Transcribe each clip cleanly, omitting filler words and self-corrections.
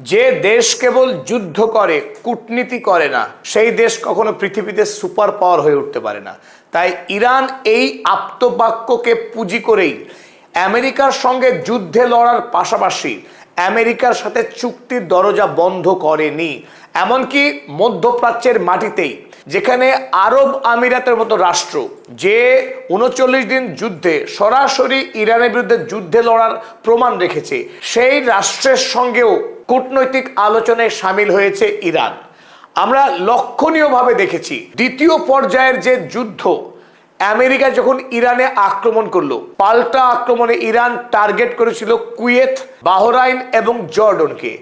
যে দেশ কেবল যুদ্ধ করে, কূটনীতি করে না, সেই দেশ কখনো পৃথিবীতে সুপার পাওয়ার হয়ে উঠতে পারে না। তাই ইরান এই আপ্তবাক্যকে পুঁজি করেই আমেরিকার সঙ্গে যুদ্ধে লড়ার পাশাপাশি আমেরিকার সাথে চুক্তির দরজা বন্ধ করেনি। এমনকি মধ্যপ্রাচ্যের মাটিতেই, যেখানে আরব আমিরাতের মতো রাষ্ট্র, যে ৩৯ দিন যুদ্ধে সরাসরি ইরানের বিরুদ্ধে যুদ্ধে লড়ার প্রমাণ রেখেছে, সেই রাষ্ট্রের সঙ্গেও কূটনৈতিক আলোচনায় সামিল হয়েছে ইরান। আমরা লক্ষণীয়ভাবে দেখেছি দ্বিতীয় পর্যায়ের যে যুদ্ধ, আমেরিকা যখন ইরানে আক্রমণ করলো, পাল্টা আক্রমণে ইরান টার্গেট করেছিল কুয়েত, বাহরাইন এবং জর্ডনকে।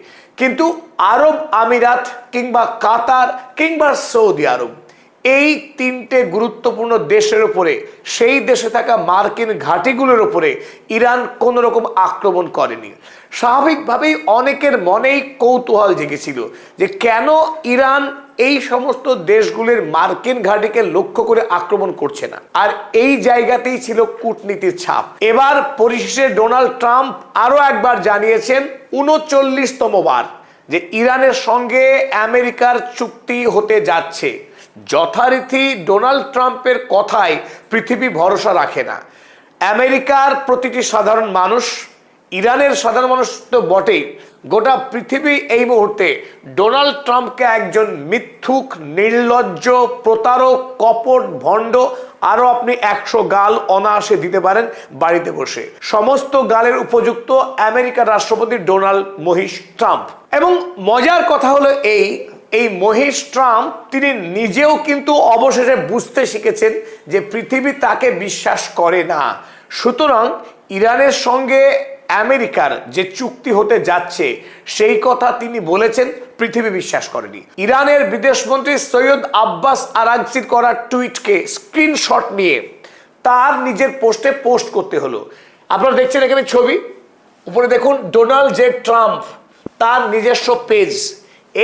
কিন্তু আরব আমিরাত কিংবা কাতার কিংবা সৌদি আরব, এই তিনটে গুরুত্বপূর্ণ দেশের উপরে, সেই দেশে থাকা মার্কিন ঘাঁটিগুলোর উপরে ইরান কোনো রকম আক্রমণ করেনি। স্বাভাবিকভাবেই অনেকের মনেই কৌতূহল জেগেছিল যে কেন ইরান এই সমস্ত দেশগুলির মার্কিন ঘাঁটিকে লক্ষ্য করে আক্রমণ করছে না। আর এই জায়গাতেই ছিল কূটনীতির ছাপ। এবার পরিশেষে ডোনাল্ড ট্রাম্প আরো একবার জানিয়েছেন ৩৯তম বার যে ইরানের সঙ্গে আমেরিকার চুক্তি হতে যাচ্ছে। যথারীতি ডোনাল্ড ট্রাম্পের কথায় পৃথিবী ভরসা রাখে না। আমেরিকার প্রতিটি সাধারণ মানুষ, ইরানের সাধারণ মানুষ তো বটেই, গোটা পৃথিবী এই মুহূর্তে ডোনাল্ড ট্রাম্পকে একজন মিথ্যুক, নির্লজ্জ, প্রতারক, কপট, ভণ্ড, আরো আপনি ১০০ গাল অনায়াসে দিতে পারেন বাড়িতে বসে। সমস্ত গালের উপযুক্ত আমেরিকার রাষ্ট্রপতি ডোনাল্ড মহিষ ট্রাম্প। এবং মজার কথা হলো এই মহিষ ট্রাম্প তিনি নিজেও কিন্তু অবশেষে বুঝতে শিখেছেন যে পৃথিবী তাকে বিশ্বাস করে না। সুতরাং ইরানের সঙ্গে আমেরিকার যে চুক্তি হতে যাচ্ছে সেই কথা তিনি বলেছেন, পৃথিবী বিশ্বাস করেনি। ইরানের বিদেশমন্ত্রী সৈয়দ আব্বাস আরাগচির করা টুইটকে স্ক্রিনশট নিয়ে তার নিজের পোস্টে পোস্ট করতে হলো। আপনারা দেখছেন এখানে ছবি, উপরে দেখুন ডোনাল্ড জে ট্রাম্প, তার নিজস্ব পেজ।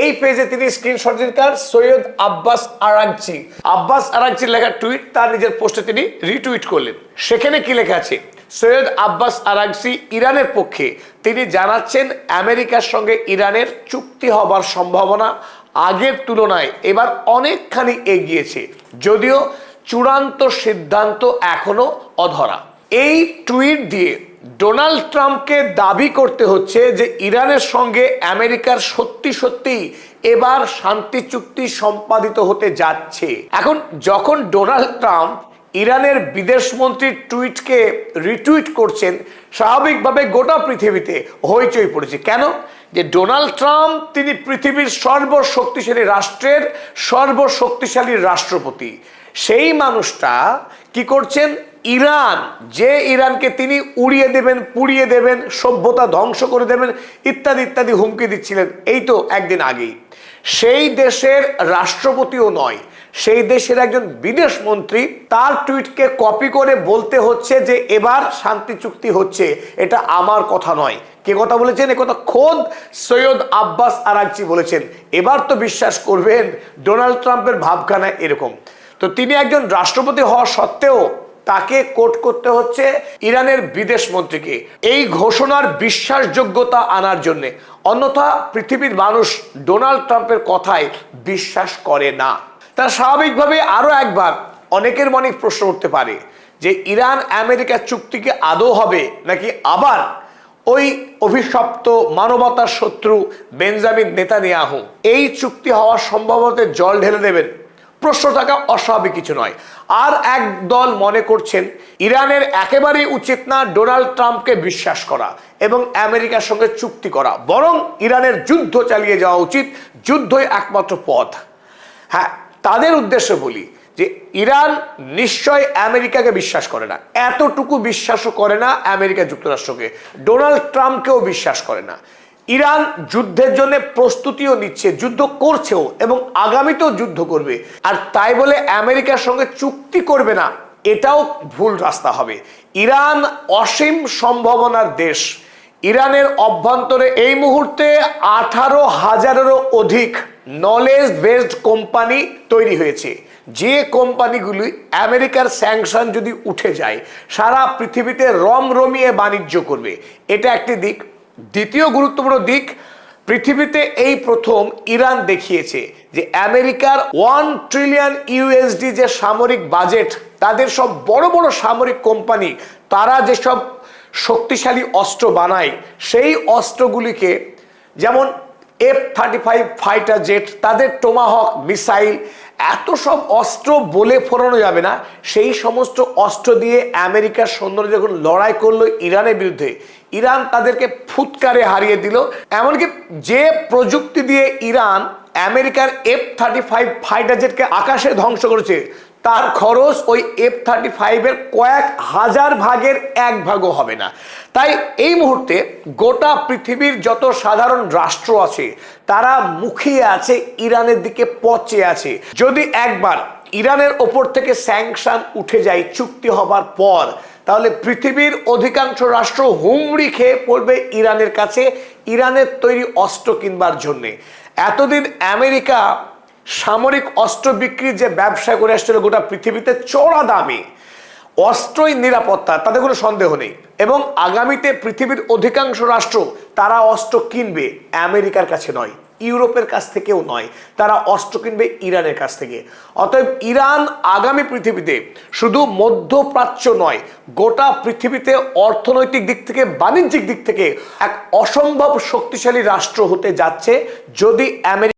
এই পেজে তিনি স্ক্রিনশট দিলেন সৈয়দ আব্বাস আরাগচির লেখা টুইট তার নিজের পোস্টে তিনি রিটুইট করলেন। সেখানে কি লেখা আছে? সৈয়দ আব্বাস আরাগচি ইরানের পক্ষে, তিনি জানাচ্ছেন আমেরিকার সঙ্গে ইরানের চুক্তি হবার সম্ভাবনা আগের তুলনায় এবার অনেকখানি এগিয়েছে, যদিও চূড়ান্ত সিদ্ধান্ত এখনো অধরা। এই টুইট দিয়ে ডোনাল্ড ট্রাম্পকে দাবি করতে হচ্ছে যে ইরানের সঙ্গে আমেরিকার সত্যি এবার শান্তি চুক্তি সম্পাদিত হতে যাচ্ছে। এখন যখন ডোনাল্ড ট্রাম্প ইরানের বিদেশমন্ত্রীর টুইটকে রিটুইট করছেন, স্বাভাবিকভাবে গোটা পৃথিবীতে হইচই পড়েছে। কেন? যে ডোনাল্ড ট্রাম্প তিনি পৃথিবীর সর্বশক্তিশালী রাষ্ট্রের সর্বশক্তিশালী রাষ্ট্রপতি। সেই মানুষটা কি করছেন? ইরান, যে ইরানকে তিনি উড়িয়ে দেবেন, পুড়িয়ে দেবেন, সভ্যতা ধ্বংস করে দেবেন ইত্যাদি ইত্যাদি হুমকি দিচ্ছিলেন এই তো একদিন আগেই, সেই দেশের রাষ্ট্রপতিও নয়, সেই দেশের একজন বিদেশ মন্ত্রী তার টুইটকে কপি করে বলতে হচ্ছে যে এবার শান্তি চুক্তি হচ্ছে। এটা আমার কথা নয়। কে কথা বলেছেন? এ কথা খোদ সৈয়দ আব্বাস আরাগচি বলেছেন। এবার তো বিশ্বাস করবেন ডোনাল্ড ট্রাম্পের ভাবখানা এরকম। তো তিনি একজন রাষ্ট্রপতি হওয়া সত্ত্বেও তাকে কোট করতে হচ্ছে ইরানের বিদেশ মন্ত্রীকে এই ঘোষণার বিশ্বাসযোগ্যতা আনার জন্য। অন্যথা পৃথিবীর মানুষ ডোনাল্ড ট্রাম্পের কথায় বিশ্বাস করে না। তার স্বাভাবিকভাবে আরো একবার অনেকের মনে প্রশ্ন উঠতে পারে যে ইরান আমেরিকা চুক্তি কি আদৌ হবে, নাকি আবার ওই অভিশপ্ত মানবতার শত্রু বেঞ্জামিন নেতানিয়াহু এই চুক্তি হওয়ার সম্ভাবনাতে জল ঢেলে দেবেন? প্রশ্ন থাকা অস্বাভাবিক কিছু নয়। আর এক দল মনে করছেন ইরানের একেবারেই উচিত না ডোনাল্ড ট্রাম্পকে বিশ্বাস করা এবং আমেরিকার সঙ্গে চুক্তি করা, বরং ইরানের যুদ্ধ চালিয়ে যাওয়া উচিত, যুদ্ধই একমাত্র পথ। হ্যাঁ, তাদের উদ্দেশ্যে বলি যে ইরান নিশ্চয় আমেরিকাকে বিশ্বাস করে না, এতটুকু বিশ্বাসও করে না আমেরিকা যুক্তরাষ্ট্রকে, ডোনাল্ড ট্রাম্পকেও বিশ্বাস করে না। ইরান যুদ্ধের জন্য প্রস্তুতিও নিচ্ছে, যুদ্ধ করছেও এবং আগামীতেও যুদ্ধ করবে। আর তাই বলে আমেরিকার সঙ্গে চুক্তি করবে না, এটাও ভুল রাস্তা হবে। ইরান অসীম সম্ভাবনার দেশ। ইরানের অভ্যন্তরে এই মুহূর্তে 18,000-এরও অধিক নলেজ বেসড কোম্পানি তৈরি হয়েছে, যে কোম্পানিগুলি আমেরিকার স্যাংশন যদি উঠে যায় সারা পৃথিবীতে রমরমিয়ে বাণিজ্য করবে। এটা একটি দিক। দ্বিতীয় গুরুত্বপূর্ণ দিক, পৃথিবীতে এই প্রথম ইরান দেখিয়েছে যে আমেরিকার 1 ট্রিলিয়ন ইউএসডি যে সামরিক বাজেট, তাদের সব বড় বড় সামরিক কোম্পানি তারা যেসব শক্তিশালী অস্ত্র বানায়, সেই অস্ত্রগুলিকে যেমন F-35 ফাইটার জেট, তাদের টোমাহক মিসাইল, এত সব অস্ত্র বলে ফোরানো যাবে না। সেই সমস্ত অস্ত্র দিয়ে আমেরিকার সৈন্যরা যখন লড়াই করলো ইরানের বিরুদ্ধে, ইরান তাদেরকে ফুৎকারে হারিয়ে দিল। এমনকি যে প্রযুক্তি দিয়ে ইরান আমেরিকার F-35 ফাইটার জেটকে আকাশে ধ্বংস করেছে, তার খরচ ওই F-35 এর কয়েক হাজার ভাগের এক ভাগও হবে না। তাই এই মুহূর্তে গোটা পৃথিবীর যত সাধারণ রাষ্ট্র আছে তারা মুখিয়ে আছে, ইরানের দিকে পচে আছে। যদি একবার ইরানের ওপর থেকে স্যাংশন উঠে যায় চুক্তি হবার পর, তাহলে পৃথিবীর অধিকাংশ রাষ্ট্র হুমড়ি খেয়ে পড়বে ইরানের কাছে ইরানের তৈরি অস্ত্র কিনবার জন্যে। এতদিন আমেরিকা সামরিক অস্ত্র বিক্রির যে ব্যবসা করে আসছিল গোটা পৃথিবীতে চড়া দামে, অস্ত্রই নিরাপত্তা, তাতে কোনো সন্দেহ নেই। এবং আগামীতে পৃথিবীর অধিকাংশ রাষ্ট্র তারা অস্ত্র কিনবে আমেরিকার কাছে নয়, ইউরোপের কাছ থেকেও নয়, তারা অস্ত্র কিনবে ইরানের কাছ থেকে। অতএব ইরান আগামী পৃথিবীতে শুধু মধ্যপ্রাচ্য নয়, গোটা পৃথিবীতে অর্থনৈতিক দিক থেকে, বাণিজ্যিক দিক থেকে এক অসম্ভব শক্তিশালী রাষ্ট্র হতে যাচ্ছে যদি আমেরিকা